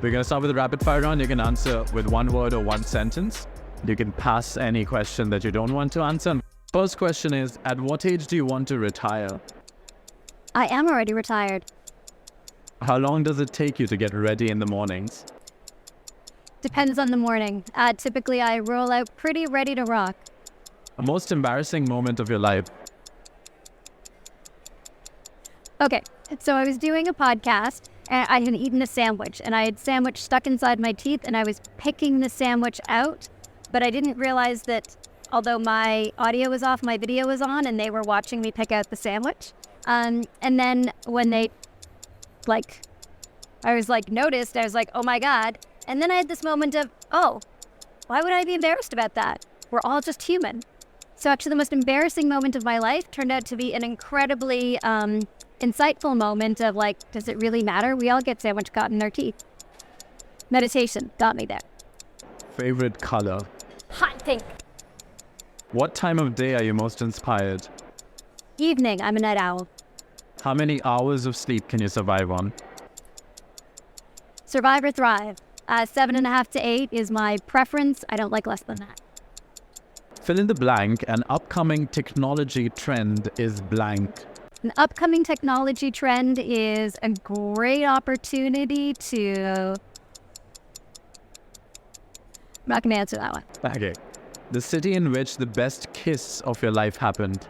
We're going to start with a rapid fire round. You can answer with one word or one sentence. You can pass any question that you don't want to answer. First question is, at what age do you want to retire? I am already retired. How long does it take you to get ready in the mornings? Depends on the morning. Typically, I roll out pretty ready to rock. A most embarrassing moment of your life? Okay, so I was doing a podcast, and I had eaten a sandwich, and I had sandwich stuck inside my teeth, and I was picking the sandwich out, but I didn't realize that although my audio was off, my video was on, and they were watching me pick out the sandwich. And then when they, noticed, I was like, oh my God. And then I had this moment of, oh, why would I be embarrassed about that? We're all just human. So actually the most embarrassing moment of my life turned out to be an incredibly insightful moment of does it really matter? We all get sandwich caught in our teeth. Meditation got me there. Favorite color? Hot pink. What time of day are you most inspired? Evening, I'm a night owl. How many hours of sleep can you survive on? Survive or thrive. 7.5 to 8 is my preference. I don't like less than that. Fill in the blank. An upcoming technology trend is blank. An upcoming technology trend is a great opportunity to... I'm not going to answer that one. Okay. The city in which the best kiss of your life happened.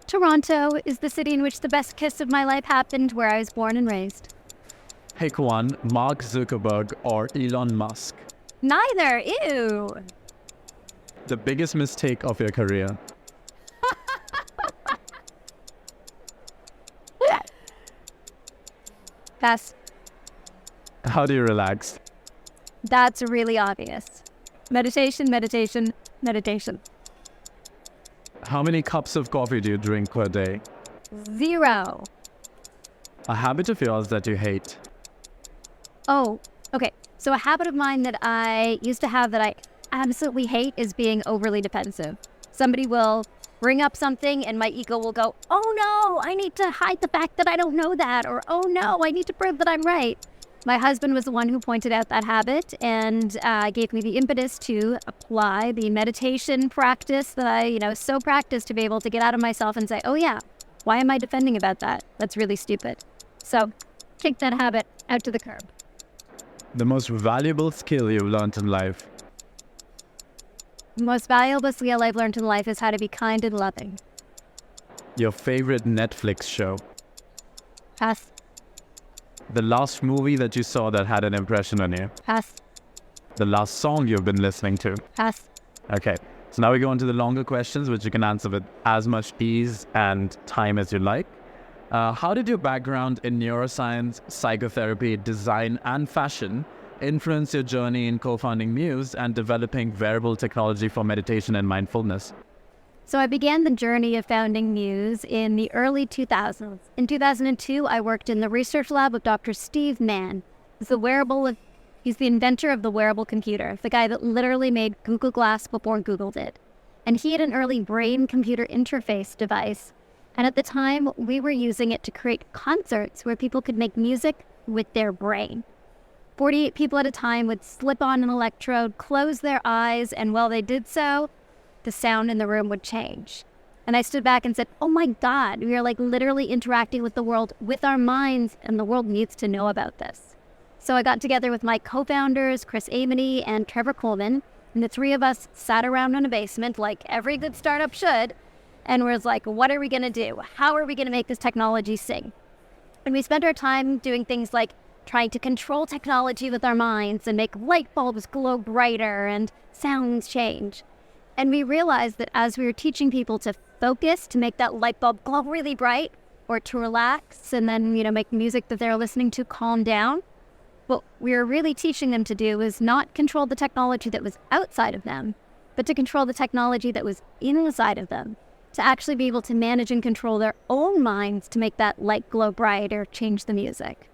Toronto is the city in which the best kiss of my life happened, where I was born and raised. Pick one, Mark Zuckerberg or Elon Musk. Neither. Ew. The biggest mistake of your career. Pass. How do you relax? That's really obvious. Meditation, meditation, meditation. How many cups of coffee do you drink per day? 0. A habit of yours that you hate. Oh, okay. So a habit of mine that I used to have that I absolutely hate is being overly defensive. Somebody will bring up something and my ego will go, oh no, I need to hide the fact that I don't know that, or oh no, I need to prove that I'm right. My husband was the one who pointed out that habit and gave me the impetus to apply the meditation practice that I, so practiced to be able to get out of myself and say, oh yeah, why am I defending about that? That's really stupid. So kick that habit out to the curb. The most valuable skill you've learned in life. The most valuable skill I've learned in life is how to be kind and loving. Your favorite Netflix show. Pass. The last movie that you saw that had an impression on you. Pass. The last song you've been listening to. Pass. Okay, so now we go on to the longer questions, which you can answer with as much ease and time as you like. How did your background in neuroscience, psychotherapy, design, and fashion influence your journey in co-founding Muse and developing wearable technology for meditation and mindfulness? So I began the journey of founding Muse in the early 2000s. In 2002, I worked in the research lab with Dr. Steve Mann. He's the inventor of the wearable computer, the guy that literally made Google Glass before Google did. And he had an early brain-computer interface device. And at the time, we were using it to create concerts where people could make music with their brain. 48 people at a time would slip on an electrode, close their eyes, and while they did so, the sound in the room would change. And I stood back and said, oh my God, we are literally interacting with the world with our minds, and the world needs to know about this. So I got together with my co-founders, Chris Amity and Trevor Coleman, and the three of us sat around in a basement like every good startup should, and was like, what are we gonna do? How are we gonna make this technology sing? And we spent our time doing things like trying to control technology with our minds and make light bulbs glow brighter and sounds change. And we realized that as we were teaching people to focus, to make that light bulb glow really bright, or to relax and then, make music that they're listening to calm down, what we were really teaching them to do was not control the technology that was outside of them, but to control the technology that was inside of them, to actually be able to manage and control their own minds to make that light glow bright or change the music.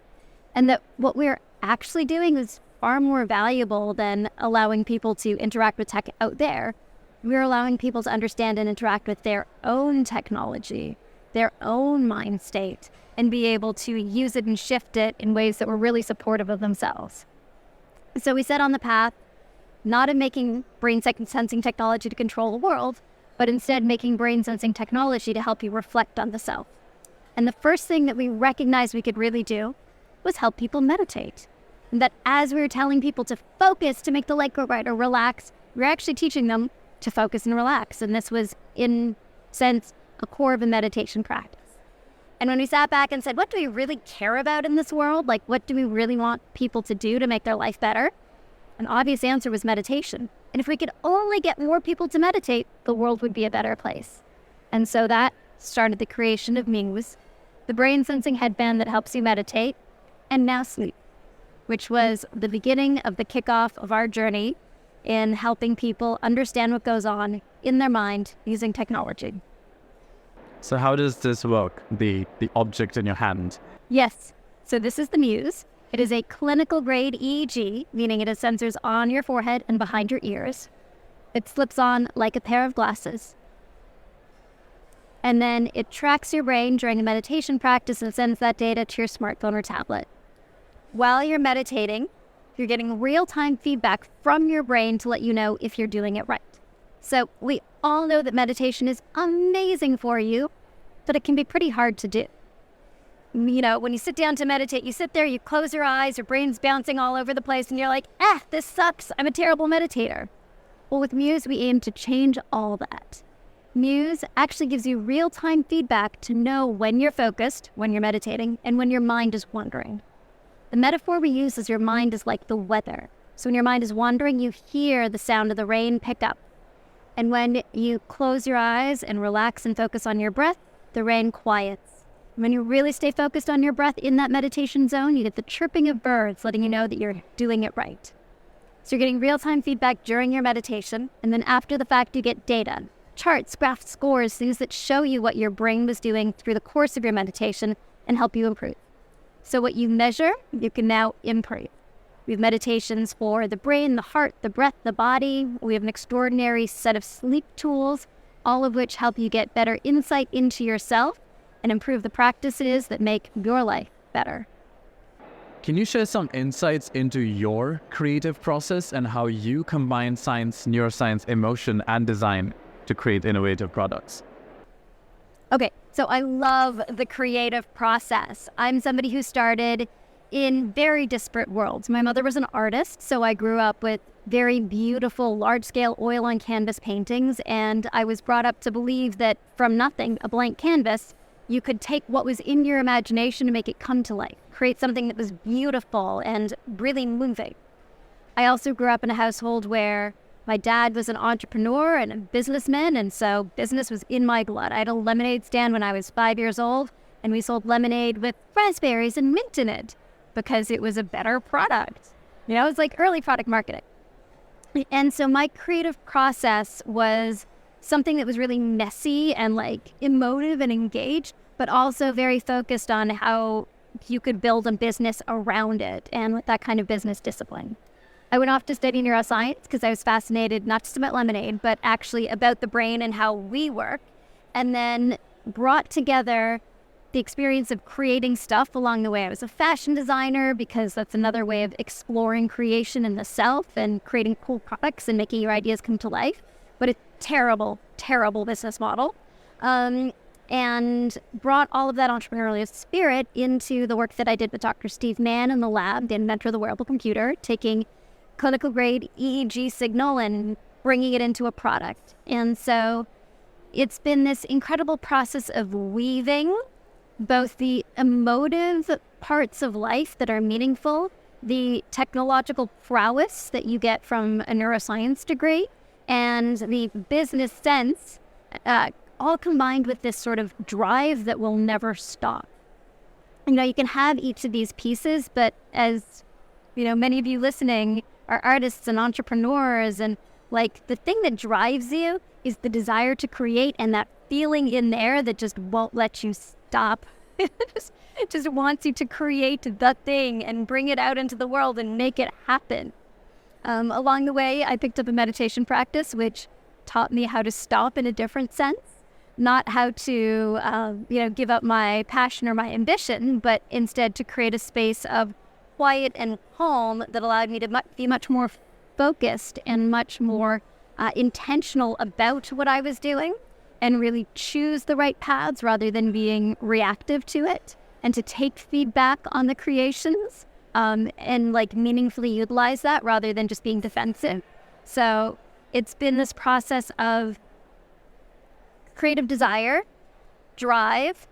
And that what we're actually doing is far more valuable than allowing people to interact with tech out there. We're allowing people to understand and interact with their own technology. their own mind state and be able to use it and shift it in ways that were really supportive of themselves. So we set on the path, not of making brain sensing technology to control the world, but instead making brain sensing technology to help you reflect on the self. And the first thing that we recognized we could really do was help people meditate. And that as we were telling people to focus, to make the light go bright, or relax, we were actually teaching them to focus and relax. And this was, in sense, a core of a meditation practice. And when we sat back and said, what do we really care about in this world? Like, what do we really want people to do to make their life better? An obvious answer was meditation. And if we could only get more people to meditate, the world would be a better place. And so that started the creation of Muse, the brain sensing headband that helps you meditate, and now sleep, which was the beginning of the kickoff of our journey in helping people understand what goes on in their mind using technology. So how does this work, the object in your hand? Yes. So this is the Muse. It is a clinical grade EEG, meaning it has sensors on your forehead and behind your ears. It slips on like a pair of glasses. And then it tracks your brain during a meditation practice and sends that data to your smartphone or tablet. While you're meditating, you're getting real-time feedback from your brain to let you know if you're doing it right. So we all know that meditation is amazing for you, but it can be pretty hard to do. You know, when you sit down to meditate, you sit there, you close your eyes, your brain's bouncing all over the place, and you're like, this sucks, I'm a terrible meditator. Well, with Muse, we aim to change all that. Muse actually gives you real-time feedback to know when you're focused, when you're meditating, and when your mind is wandering. The metaphor we use is your mind is like the weather. So when your mind is wandering, you hear the sound of the rain pick up. And when you close your eyes and relax and focus on your breath, the rain quiets. When you really stay focused on your breath in that meditation zone, you get the chirping of birds letting you know that you're doing it right. So you're getting real-time feedback during your meditation, and then after the fact you get data, charts, graphs, scores, things that show you what your brain was doing through the course of your meditation and help you improve. So what you measure, you can now improve. We have meditations for the brain, the heart, the breath, the body. We have an extraordinary set of sleep tools, all of which help you get better insight into yourself and improve the practices that make your life better. Can you share some insights into your creative process and how you combine science, neuroscience, emotion, and design to create innovative products? Okay, so I love the creative process. I'm somebody who started in very disparate worlds. My mother was an artist, so I grew up with very beautiful, large-scale oil on canvas paintings, and I was brought up to believe that from nothing, a blank canvas, you could take what was in your imagination and make it come to life, create something that was beautiful and really moving. I also grew up in a household where my dad was an entrepreneur and a businessman, and so business was in my blood. I had a lemonade stand when I was 5 years old, and we sold lemonade with raspberries and mint in it because it was a better product. You know, it was like early product marketing. And so my creative process was something that was really messy and like emotive and engaged, but also very focused on how you could build a business around it and with that kind of business discipline. I went off to study neuroscience because I was fascinated not just about lemonade, but actually about the brain and how we work, and then brought together the experience of creating stuff along the way. I was a fashion designer because that's another way of exploring creation in the self and creating cool products and making your ideas come to life, but a terrible, terrible business model. And brought all of that entrepreneurial spirit into the work that I did with Dr. Steve Mann in the lab, the inventor of the wearable computer, taking clinical grade EEG signal and bringing it into a product. And so it's been this incredible process of weaving both the emotive parts of life that are meaningful, the technological prowess that you get from a neuroscience degree, and the business sense, all combined with this sort of drive that will never stop. You know, you can have each of these pieces, but as you know, many of you listening are artists and entrepreneurs, and like the thing that drives you is the desire to create and that feeling in there that just won't let you stop. It just wants you to create the thing and bring it out into the world and make it happen. Along the way, I picked up a meditation practice, which taught me how to stop in a different sense. not how to, give up my passion or my ambition, but instead to create a space of quiet and calm that allowed me to be much more focused and much more intentional about what I was doing, and really choose the right paths rather than being reactive to it, and to take feedback on the creations and like meaningfully utilize that rather than just being defensive. So it's been this process of creative desire, drive,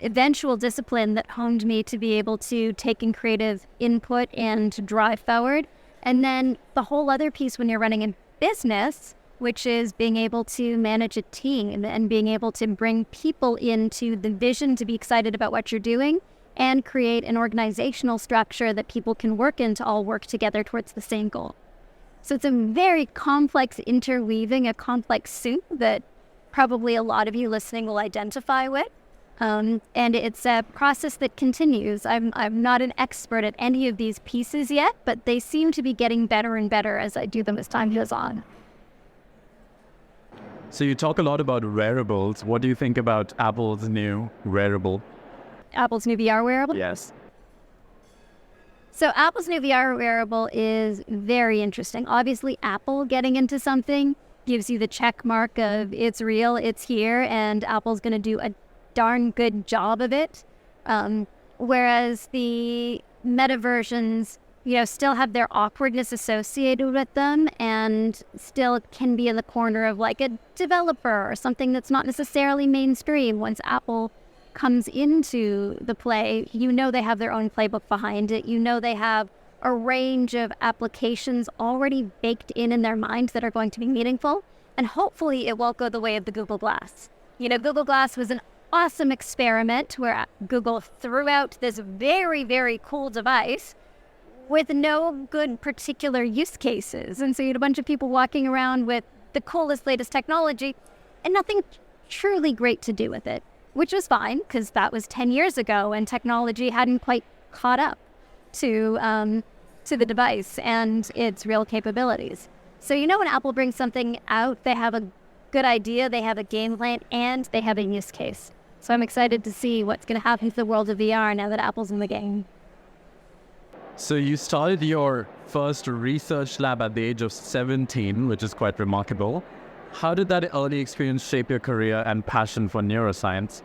eventual discipline that honed me to be able to take in creative input and to drive forward. And then the whole other piece when you're running a business, which is being able to manage a team and being able to bring people into the vision to be excited about what you're doing and create an organizational structure that people can work in to all work together towards the same goal. So it's a very complex interweaving, a complex soup that probably a lot of you listening will identify with. And it's a process that continues. I'm not an expert at any of these pieces yet, but they seem to be getting better and better as I do them as time goes on. So you talk a lot about wearables. What do you think about Apple's new wearable? Apple's new VR wearable? Yes. So Apple's new VR wearable is very interesting. Obviously, Apple getting into something gives you the check mark of it's real, it's here, and Apple's going to do a darn good job of it. Whereas the meta versions, still have their awkwardness associated with them and still can be in the corner of like a developer or something that's not necessarily mainstream. Once Apple comes into the play, they have their own playbook behind it. They have a range of applications already baked in their minds that are going to be meaningful. And hopefully it won't go the way of the Google Glass. Google Glass was an awesome experiment where Google threw out this very, very cool device with no good particular use cases. And so you had a bunch of people walking around with the coolest, latest technology and nothing truly great to do with it, which was fine because that was 10 years ago and technology hadn't quite caught up to the device and its real capabilities. So when Apple brings something out, they have a good idea, they have a game plan, and they have a use case. So I'm excited to see what's going to happen to the world of VR now that Apple's in the game. So you started your first research lab at the age of 17, which is quite remarkable. How did that early experience shape your career and passion for neuroscience?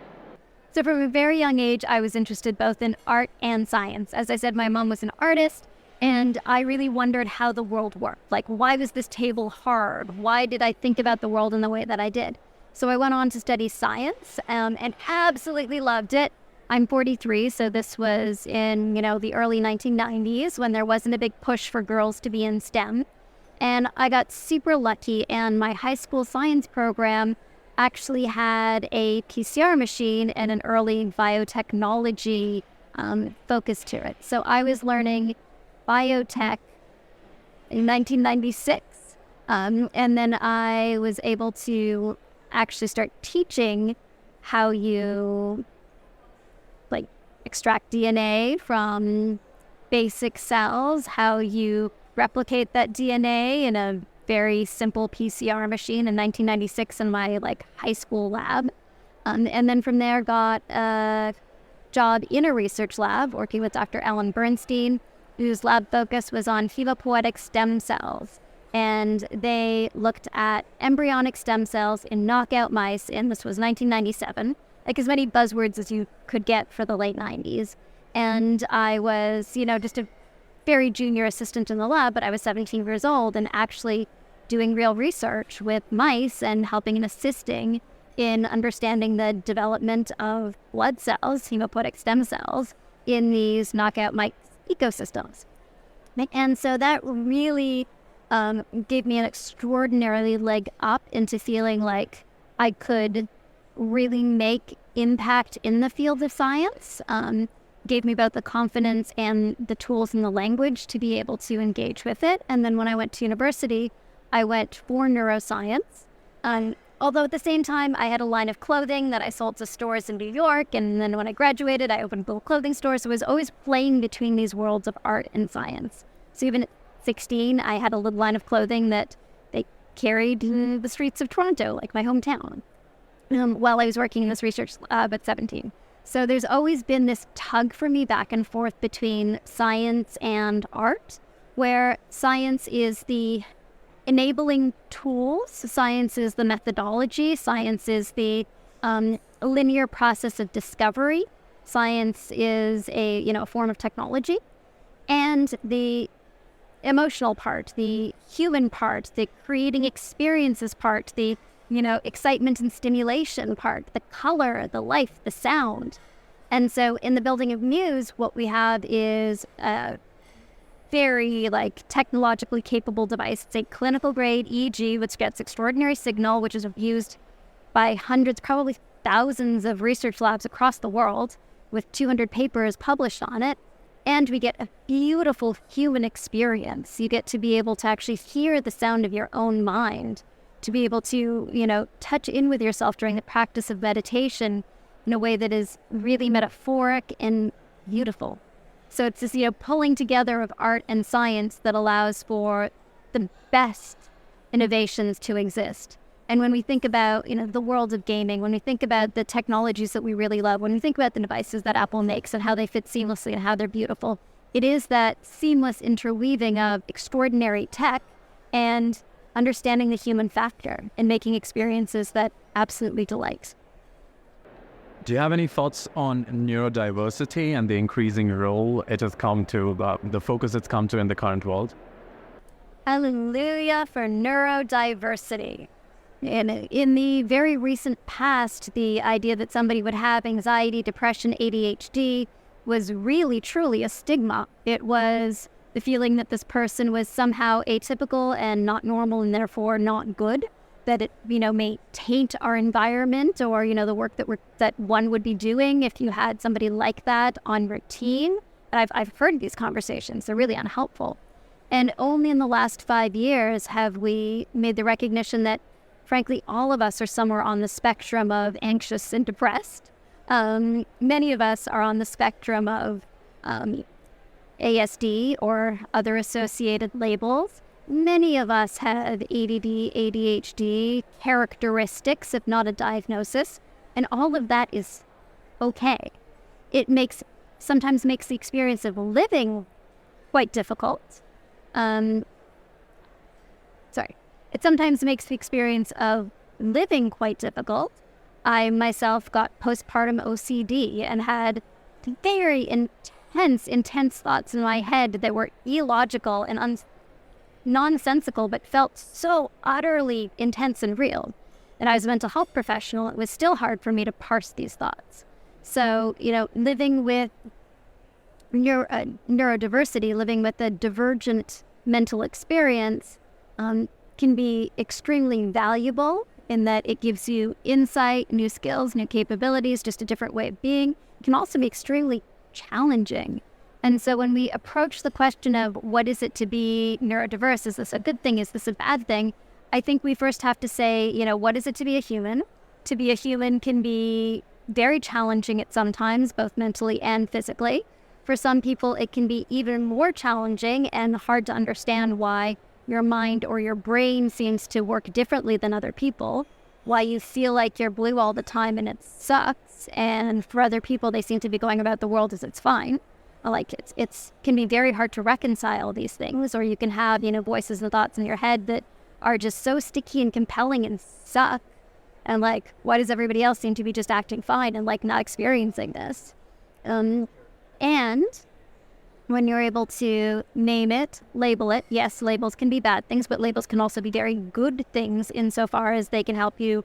So from a very young age, I was interested both in art and science. As I said, my mom was an artist, and I really wondered how the world worked. Like, why was this table hard? Why did I think about the world in the way that I did? So I went on to study science and absolutely loved it. I'm 43, so this was in, the early 1990s when there wasn't a big push for girls to be in STEM. And I got super lucky, and my high school science program actually had a PCR machine and an early biotechnology focus to it. So I was learning biotech in 1996. And then I was able to actually start teaching how you extract DNA from basic cells, how you replicate that DNA in a very simple PCR machine in 1996 in my high school lab. And then from there got a job in a research lab working with Dr. Ellen Bernstein, whose lab focus was on hematopoietic stem cells. And they looked at embryonic stem cells in knockout mice, and this was 1997, as many buzzwords as you could get for the late 90s. And I was, just a very junior assistant in the lab, but I was 17 years old and actually doing real research with mice and helping and assisting in understanding the development of blood cells, hematopoietic stem cells, in these knockout mice ecosystems. And so that really gave me an extraordinarily leg up into feeling like I could really make impact in the field of science. Gave me both the confidence and the tools and the language to be able to engage with it. And then when I went to university, I went for neuroscience. Although at the same time, I had a line of clothing that I sold to stores in New York. And then when I graduated, I opened a little clothing store. So I was always playing between these worlds of art and science. So even at 16, I had a little line of clothing that they carried in the streets of Toronto, like my hometown. while I was working in this research lab at 17. So there's always been this tug for me back and forth between science and art, where science is the enabling tools, science is the methodology, science is the linear process of discovery, science is a form of technology, and the emotional part, the human part, the creating experiences part, the excitement and stimulation part, the color, the life, the sound. And so in the building of Muse, what we have is a very technologically capable device. It's a clinical grade EEG, which gets extraordinary signal, which is used by hundreds, probably thousands of research labs across the world with 200 papers published on it. And we get a beautiful human experience. You get to be able to actually hear the sound of your own mind, to be able to, touch in with yourself during the practice of meditation in a way that is really metaphoric and beautiful. So it's this, pulling together of art and science that allows for the best innovations to exist. And when we think about, the world of gaming, when we think about the technologies that we really love, when we think about the devices that Apple makes and how they fit seamlessly and how they're beautiful, it is that seamless interweaving of extraordinary tech and understanding the human factor and making experiences that absolutely delight. Do you have any thoughts on neurodiversity and the increasing role it has come to, the focus it's come to in the current world? Hallelujah for neurodiversity. In the very recent past, the idea that somebody would have anxiety, depression, ADHD was really, truly a stigma. It was the feeling that this person was somehow atypical and not normal and therefore not good, that it, may taint our environment or, the work that one would be doing if you had somebody like that on routine. And I've heard these conversations. They're really unhelpful. And only in the last 5 years have we made the recognition that, frankly, all of us are somewhere on the spectrum of anxious and depressed. Many of us are on the spectrum of ASD or other associated labels. Many of us have ADD, ADHD characteristics, if not a diagnosis, and all of that is okay. It sometimes makes the experience of living quite difficult. It sometimes makes the experience of living quite difficult. I myself got postpartum OCD and had very intense thoughts in my head that were illogical and nonsensical, but felt so utterly intense and real. And I was a mental health professional. It was still hard for me to parse these thoughts. So, living with neurodiversity, living with a divergent mental experience can be extremely valuable in that it gives you insight, new skills, new capabilities, just a different way of being. It can also be extremely challenging. And so when we approach the question of what is it to be neurodiverse, is this a good thing, is this a bad thing, I think we first have to say, what is it to be a human? To be a human can be very challenging at some times, both mentally and physically. For some people, it can be even more challenging and hard to understand why your mind or your brain seems to work differently than other people, why you feel like you're blue all the time and it sucks, and for other people, they seem to be going about the world as it's fine. It can be very hard to reconcile these things, or you can have, voices and thoughts in your head that are just so sticky and compelling and suck. And why does everybody else seem to be just acting fine and not experiencing this? And when you're able to name it, label it, yes, labels can be bad things, but labels can also be very good things insofar as they can help you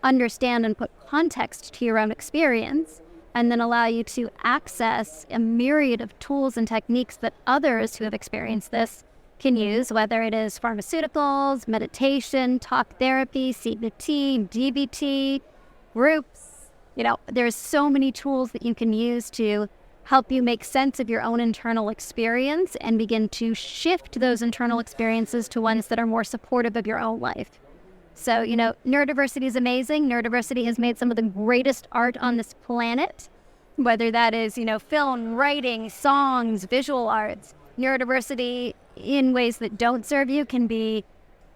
understand and put context to your own experience, and then allow you to access a myriad of tools and techniques that others who have experienced this can use, whether it is pharmaceuticals, meditation, talk therapy, CNET, DBT, groups. There's so many tools that you can use to help you make sense of your own internal experience and begin to shift those internal experiences to ones that are more supportive of your own life. So, neurodiversity is amazing. Neurodiversity has made some of the greatest art on this planet, whether that is, film, writing, songs, visual arts. Neurodiversity in ways that don't serve you can be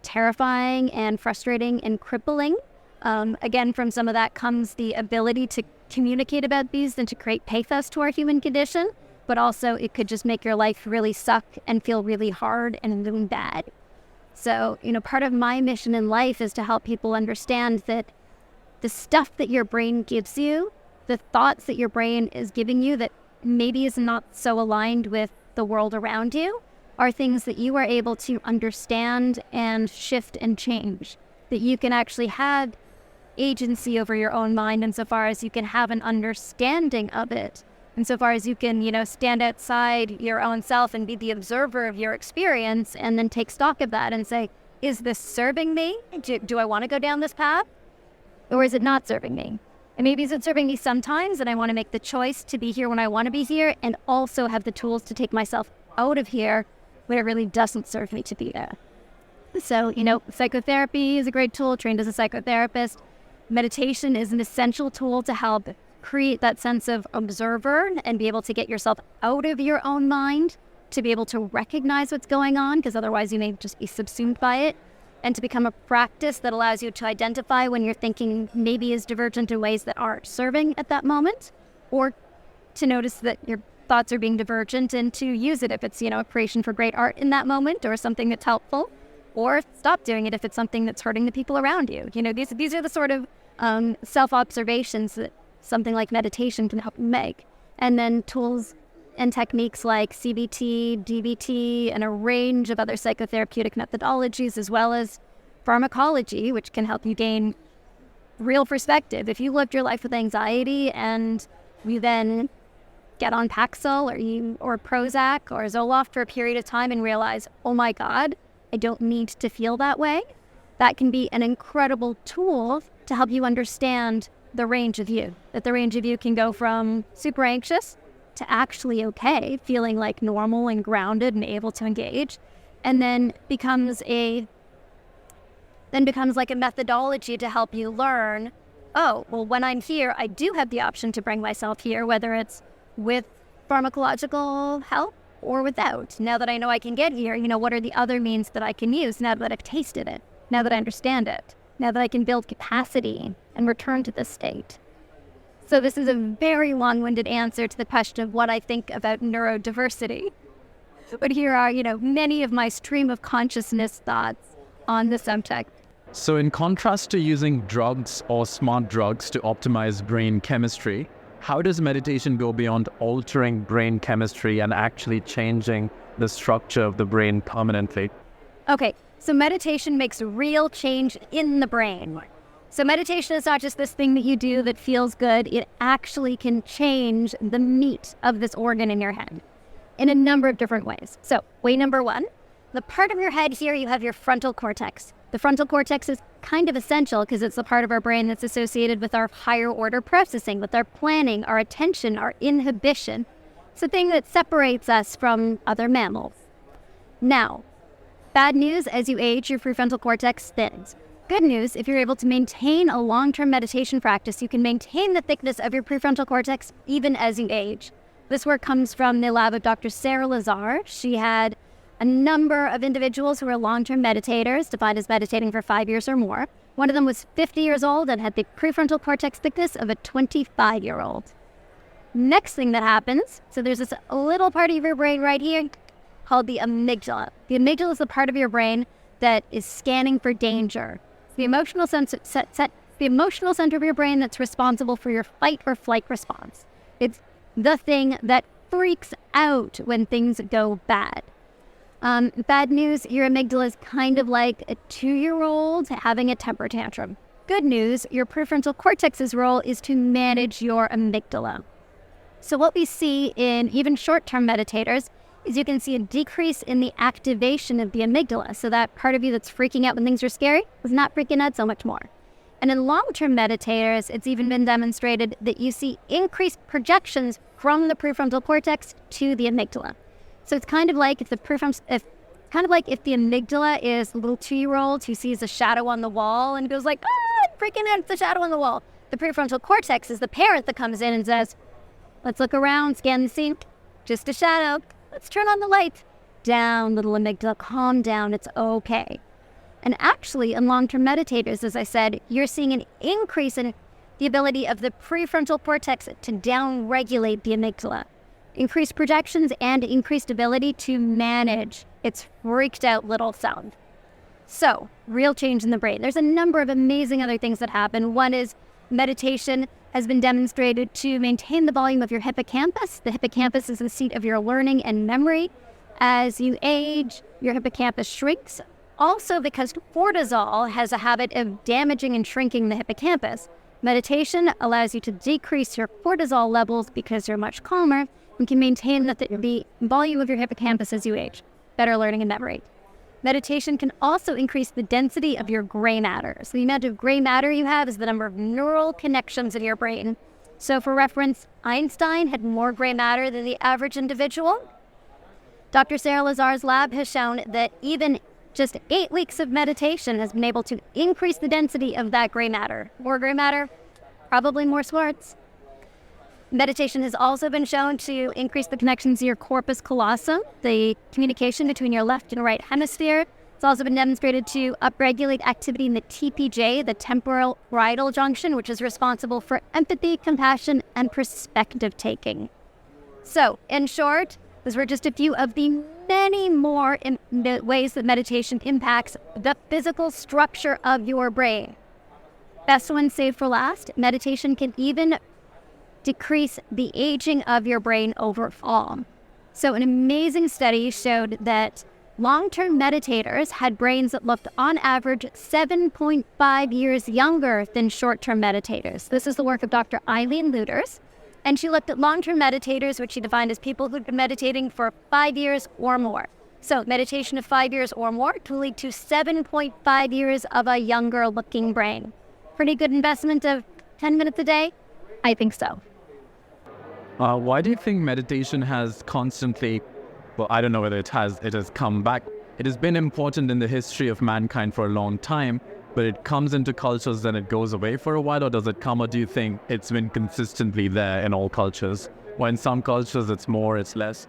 terrifying and frustrating and crippling. Again, from some of that comes the ability to communicate about these and to create pathos to our human condition, but also it could just make your life really suck and feel really hard and doing bad. So, part of my mission in life is to help people understand that the stuff that your brain gives you, the thoughts that your brain is giving you that maybe is not so aligned with the world around you, are things that you are able to understand and shift and change. That you can actually have agency over your own mind insofar as you can have an understanding of it. Insofar as you can, stand outside your own self and be the observer of your experience and then take stock of that and say, is this serving me? Do I want to go down this path? Or is it not serving me? And maybe is it serving me sometimes and I want to make the choice to be here when I want to be here and also have the tools to take myself out of here when it really doesn't serve me to be there. So, psychotherapy is a great tool, trained as a psychotherapist. Meditation is an essential tool to help create that sense of observer and be able to get yourself out of your own mind, to be able to recognize what's going on, because otherwise you may just be subsumed by it, and to become a practice that allows you to identify when your thinking maybe is divergent in ways that aren't serving at that moment, or to notice that your thoughts are being divergent and to use it if it's, a creation for great art in that moment or something that's helpful, or stop doing it if it's something that's hurting the people around you. These are the sort of self-observations that something like meditation can help you make. And then tools and techniques like CBT, DBT, and a range of other psychotherapeutic methodologies, as well as pharmacology, which can help you gain real perspective. If you lived your life with anxiety and you then get on Paxil or Prozac or Zoloft for a period of time and realize, oh my God, I don't need to feel that way, that can be an incredible tool to help you understand the range of you. That the range of you can go from super anxious to actually okay, feeling like normal and grounded and able to engage, and then becomes like a methodology to help you learn, oh, well, when I'm here, I do have the option to bring myself here, whether it's with pharmacological help or without. Now that I know I can get here, what are the other means that I can use now that I've tasted it, now that I understand it, now that I can build capacity and return to this state. So this is a very long-winded answer to the question of what I think about neurodiversity. But here are, many of my stream of consciousness thoughts on the subject. So in contrast to using drugs or smart drugs to optimize brain chemistry, how does meditation go beyond altering brain chemistry and actually changing the structure of the brain permanently? Okay, so meditation makes real change in the brain. So meditation is not just this thing that you do that feels good. It actually can change the meat of this organ in your head in a number of different ways. So way number one, the part of your head here, you have your frontal cortex. The frontal cortex is kind of essential because it's the part of our brain that's associated with our higher order processing, with our planning, our attention, our inhibition. It's the thing that separates us from other mammals. Now, bad news, as you age, your prefrontal cortex thins. Good news, if you're able to maintain a long-term meditation practice, you can maintain the thickness of your prefrontal cortex even as you age. This work comes from the lab of Dr. Sarah Lazar. She had a number of individuals who were long-term meditators, defined as meditating for 5 years or more. One of them was 50 years old and had the prefrontal cortex thickness of a 25-year-old. Next thing that happens, so there's this little part of your brain right here called the amygdala. The amygdala is the part of your brain that is scanning for danger. The emotional center of your brain that's responsible for your fight or flight response. It's the thing that freaks out when things go bad. Bad news, your amygdala is kind of like a 2-year-old having a temper tantrum. Good news, your prefrontal cortex's role is to manage your amygdala. So what we see in even short-term meditators is you can see a decrease in the activation of the amygdala. So that part of you that's freaking out when things are scary is not freaking out so much more. And in long-term meditators, it's even been demonstrated that you see increased projections from the prefrontal cortex to the amygdala. So it's kind of like if the amygdala is a little 2-year-old who sees a shadow on the wall and goes like, ah, I'm freaking out, it's a shadow on the wall. The prefrontal cortex is the parent that comes in and says, let's look around, scan the scene, just a shadow. Let's turn on the lights. Down, little amygdala, calm down, it's okay. And actually, in long-term meditators, as I said, you're seeing an increase in the ability of the prefrontal cortex to down-regulate the amygdala, increased projections, and increased ability to manage its freaked-out little self. So, real change in the brain. There's a number of amazing other things that happen. One is meditation has been demonstrated to maintain the volume of your hippocampus. The hippocampus is the seat of your learning and memory. As you age, your hippocampus shrinks. Also, because cortisol has a habit of damaging and shrinking the hippocampus, meditation allows you to decrease your cortisol levels because you're much calmer and can maintain the volume of your hippocampus as you age. Better learning and memory. Meditation can also increase the density of your gray matter. So the amount of gray matter you have is the number of neural connections in your brain. So for reference, Einstein had more gray matter than the average individual. Dr. Sarah Lazar's lab has shown that even just 8 weeks of meditation has been able to increase the density of that gray matter. More gray matter, probably more smarts. Meditation has also been shown to increase the connections to your corpus callosum, the communication between your left and right hemisphere. It's also been demonstrated to upregulate activity in the TPJ, the temporal parietal junction, which is responsible for empathy, compassion, and perspective taking. So, in short, those were just a few of the many more ways that meditation impacts the physical structure of your brain. Best one saved for last, meditation can even decrease the aging of your brain overall. So an amazing study showed that long-term meditators had brains that looked on average 7.5 years younger than short-term meditators. This is the work of Dr. Eileen Luders. And she looked at long-term meditators, which she defined as people who'd been meditating for 5 years or more. So meditation of 5 years or more can lead to 7.5 years of a younger-looking brain. Pretty good investment of 10 minutes a day? I think so. Why do you think meditation has constantly, well, I don't know whether it has come back. It has been important in the history of mankind for a long time, but it comes into cultures, then it goes away for a while, or does it come, or do you think it's been consistently there in all cultures? Or in some cultures it's more, it's less?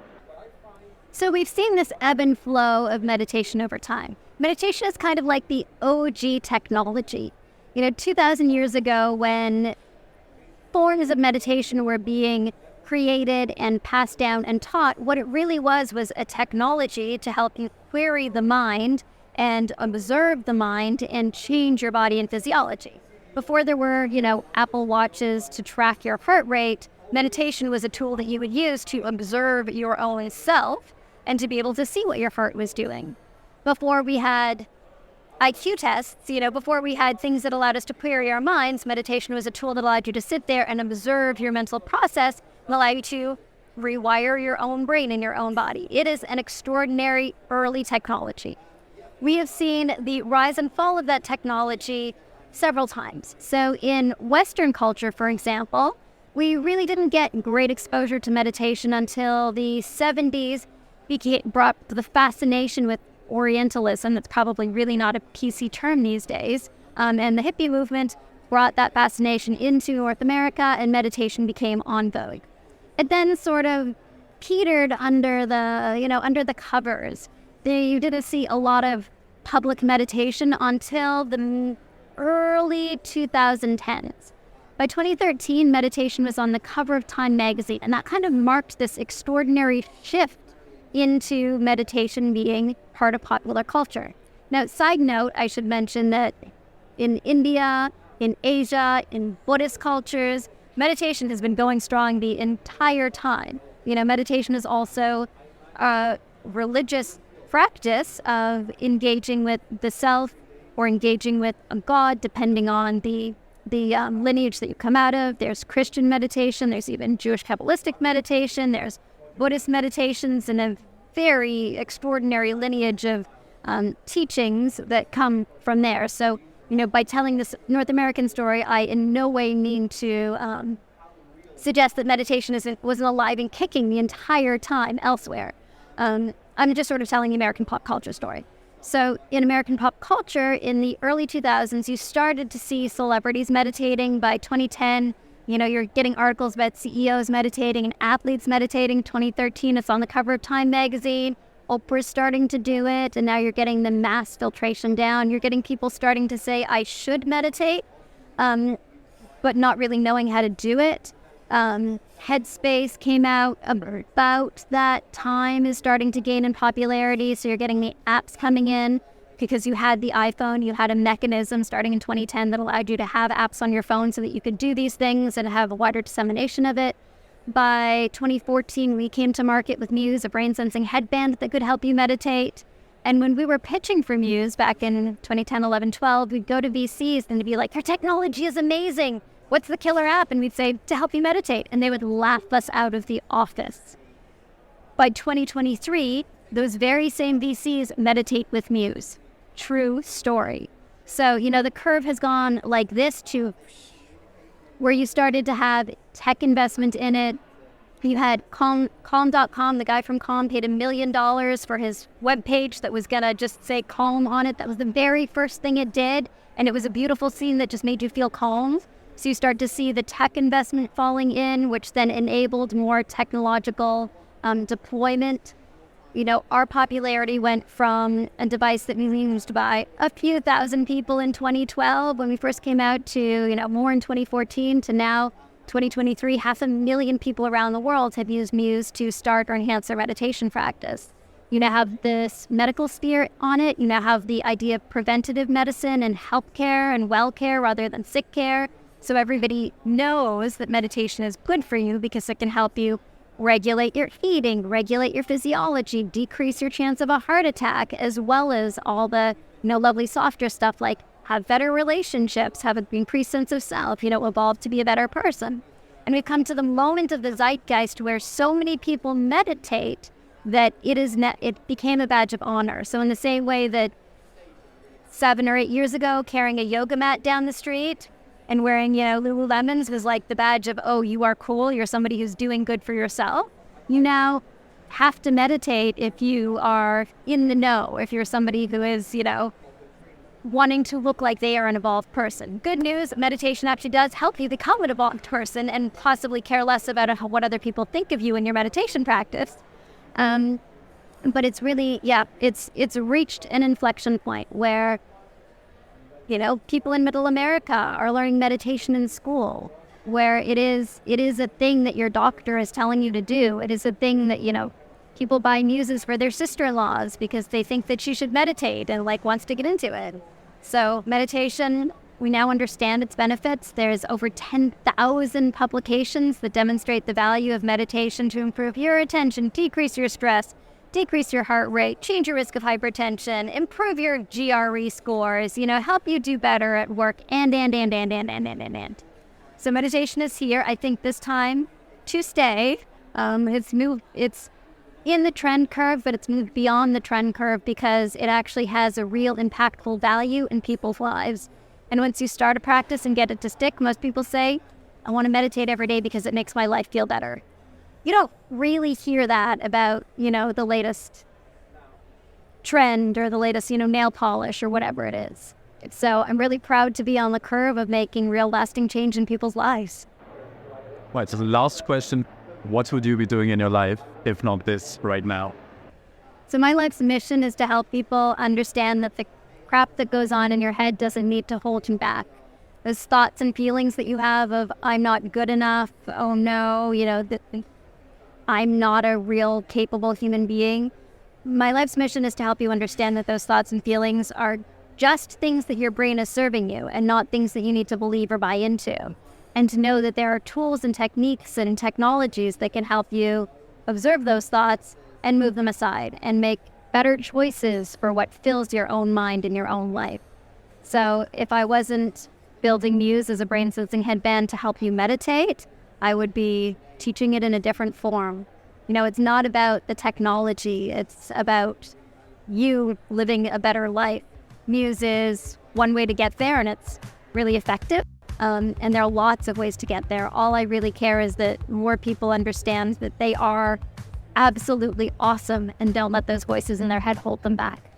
So we've seen this ebb and flow of meditation over time. Meditation is kind of like the OG technology. 2,000 years ago when forms of meditation were being created and passed down and taught, what it really was a technology to help you query the mind and observe the mind and change your body and physiology. Before there were, Apple Watches to track your heart rate, meditation was a tool that you would use to observe your own self and to be able to see what your heart was doing. Before we had IQ tests, before we had things that allowed us to query our minds, meditation was a tool that allowed you to sit there and observe your mental process and allow you to rewire your own brain and your own body. It is an extraordinary early technology. We have seen the rise and fall of that technology several times. So in Western culture, for example, we really didn't get great exposure to meditation until the 70s brought the fascination with Orientalism. That's probably really not a PC term these days. And the hippie movement brought that fascination into North America, and meditation became on vogue. It then sort of petered under the covers. You didn't see a lot of public meditation until the early 2010s. By 2013, meditation was on the cover of Time magazine, and that kind of marked this extraordinary shift into meditation being part of popular culture. Now, side note, I should mention that in India, in Asia, in Buddhist cultures, meditation has been going strong the entire time. Meditation is also a religious practice of engaging with the self or engaging with a god, depending on the lineage that you come out of. There's Christian meditation, there's even Jewish Kabbalistic meditation, there's Buddhist meditations, and a very extraordinary lineage of teachings that come from there. So, by telling this North American story, I in no way mean to suggest that meditation wasn't alive and kicking the entire time elsewhere. I'm just sort of telling the American pop culture story. So in American pop culture, in the early 2000s, you started to see celebrities meditating. By 2010, you're getting articles about CEOs meditating and athletes meditating. 2013, it's on the cover of Time magazine. Oprah's starting to do it, and now you're getting the mass filtration down. You're getting people starting to say, I should meditate, but not really knowing how to do it. Headspace came out about that time, is starting to gain in popularity. So you're getting the apps coming in because you had the iPhone, you had a mechanism starting in 2010 that allowed you to have apps on your phone so that you could do these things and have a wider dissemination of it. By 2014, we came to market with Muse, a brain sensing headband that could help you meditate. And when we were pitching for Muse back in 2010, 11, 12, we'd go to VCs and they'd be like, your technology is amazing. What's the killer app? And we'd say, to help you meditate. And they would laugh us out of the office. By 2023, those very same VCs meditate with Muse. True story. So, the curve has gone like this to where you started to have tech investment in it. You had Calm.com, the guy from Calm paid $1 million for his webpage that was going to just say calm on it. That was the very first thing it did. And it was a beautiful scene that just made you feel calm. So you start to see the tech investment falling in, which then enabled more technological deployment. Our popularity went from a device that we used by a few thousand people in 2012 when we first came out to, more in 2014 to now 2023, 500,000 people around the world have used Muse to start or enhance their meditation practice. You now have this medical sphere on it. You now have the idea of preventative medicine and healthcare and well care rather than sick care. So everybody knows that meditation is good for you because it can help you regulate your eating, regulate your physiology, decrease your chance of a heart attack, as well as all the, lovely softer stuff like have better relationships, have an increased sense of self, evolve to be a better person. And we've come to the moment of the zeitgeist where so many people meditate that it became a badge of honor. So in the same way that 7 or 8 years ago, carrying a yoga mat down the street and wearing, Lululemons was like the badge of, oh, you are cool, you're somebody who's doing good for yourself. You now have to meditate if you are in the know, if you're somebody who is, wanting to look like they are an evolved person. Good news, meditation actually does help you become an evolved person and possibly care less about what other people think of you in your meditation practice. But it's really, it's reached an inflection point where people in middle America are learning meditation in school, where it is a thing that your doctor is telling you to do. It is a thing that, people buy muses for their sister-in-laws because they think that she should meditate and wants to get into it. So meditation, we now understand its benefits. There's over 10,000 publications that demonstrate the value of meditation to improve your attention, decrease your stress, decrease your heart rate, change your risk of hypertension, improve your GRE scores, help you do better at work, and. So meditation is here, I think this time, to stay. It's in the trend curve, but it's moved beyond the trend curve because it actually has a real impactful value in people's lives. And once you start a practice and get it to stick, most people say, I want to meditate every day because it makes my life feel better. You don't really hear that about, the latest trend or the latest, nail polish or whatever it is. So I'm really proud to be on the curve of making real lasting change in people's lives. Right, so the last question, what would you be doing in your life if not this right now? So my life's mission is to help people understand that the crap that goes on in your head doesn't need to hold you back. Those thoughts and feelings that you have of, I'm not good enough, oh no, I'm not a real capable human being. My life's mission is to help you understand that those thoughts and feelings are just things that your brain is serving you and not things that you need to believe or buy into. And to know that there are tools and techniques and technologies that can help you observe those thoughts and move them aside and make better choices for what fills your own mind and your own life. So if I wasn't building Muse as a brain sensing headband to help you meditate, I would be teaching it in a different form. It's not about the technology, it's about you living a better life. Muse is one way to get there, and it's really effective. And there are lots of ways to get there. All I really care is that more people understand that they are absolutely awesome and don't let those voices in their head hold them back.